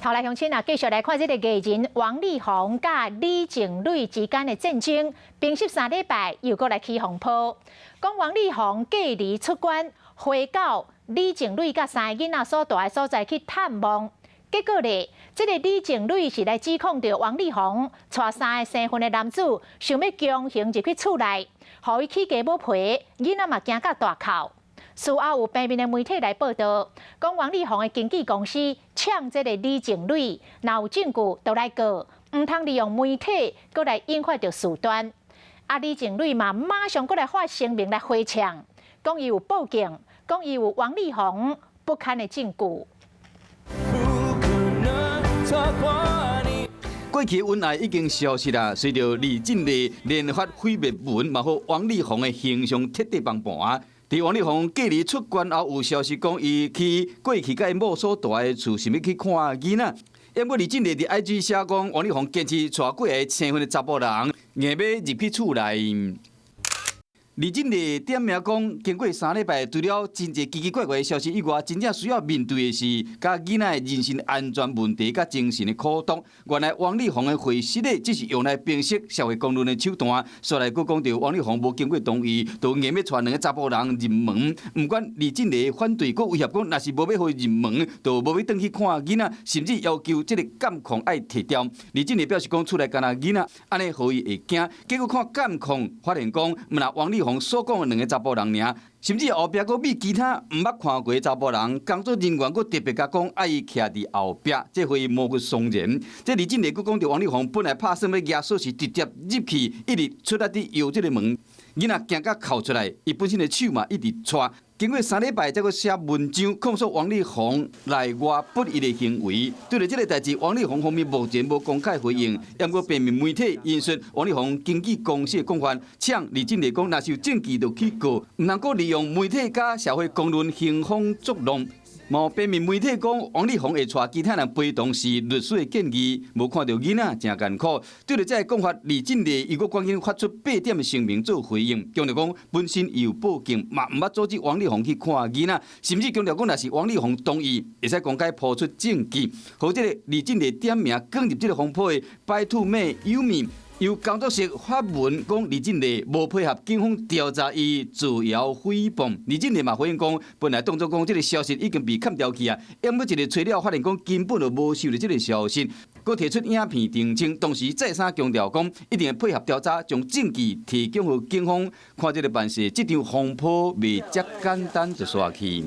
头来乡亲啊，继续来看这个艺人王力宏甲李静蕾之间的战争，平息3礼拜又过来起风波。讲王力宏隔离出关，回到李静蕾甲3个囡仔所住的所在去探望，结果咧，这个李静蕾是来指控着王力宏带3个生分的男子，想要强行入去厝内，互伊起价要赔，囡仔嘛惊甲大哭。 事后有平面的媒体来报道，讲王力宏的经纪公司抢这个李静蕾，若有证据就来告，唔通利用媒体过来引发着事端。啊，李静蕾嘛马上过来发声明来回呛，讲伊有报警，讲伊有王力宏不堪的证据。过去的恩爱已经消失啦，随着李静蕾连发毁灭文，嘛好王力宏的形象彻底崩盘。 伫王力宏隔离出关后，有消息讲伊过去甲伊某所住的厝，想要去看囡仔。因为李静蕾伫 IG 写讲，王力宏坚持带过个青婚的查甫人，硬要入去厝内。 李静蕾点名讲，经过3礼拜，除了真侪奇奇怪怪的消息以外，真正需要面对的是甲囡仔的人身安全问题、甲精神的苦痛。原来王力宏的会室咧，只是用来平息社会公论的手段。说来，佫讲到王力宏无经过同意，就硬要带2个查甫人入门。不管李静蕾反对，佫威胁讲，若是无要互伊入门，就无要转去看囡仔，甚至要求这个监控爱摕掉。李静蕾表示讲，厝内干那囡仔，安尼互伊会惊。结果看监控，发现讲，毋若王力宏 所讲的2个查甫人尔，甚至后壁佫比其他毋捌看过的查甫人，工作人员佫特别甲讲，爱伊徛伫后壁，这会毛骨悚然。这李静蕾佫讲到，王力宏本来拍算要压锁匙直接入去，一直出来伫摇这个门，囡仔惊甲哭出来，伊本身的手嘛一直拽。 经过3礼拜，才阁写文章控诉王力宏内外不一的行为。对了这个代志，王力宏方面目前无公开回应，也过平面媒体引述王力宏经纪公司的讲法，呛李静蕾讲，若是有证据就去告，唔能够利用媒体甲社会公论兴风作浪。 某平面媒体讲，王力宏会带其他人陪同是律师的建议，无看到囡仔真艰苦。对了这个讲法，李静蕾伊佫赶紧发出8点的声明做回应，强调讲本身伊有报警，嘛毋捌阻止王力宏去看囡仔，甚至强调讲，若是王力宏同意，会使公开抛出证据，或者李静蕾点名卷入这个风波的白兔妹优米。 由工作室发文讲，李静蕾无配合警方调查，伊造谣诽谤。李静蕾嘛回应讲，本来当作讲这个消息已经被砍掉去啊，因为一个材料发现讲根本就无收到这个消息，佮提出影片澄清，同时再三强调讲，一定会配合调查，将证据提供给警方。看这个办事，这场风波未遮简单就煞去。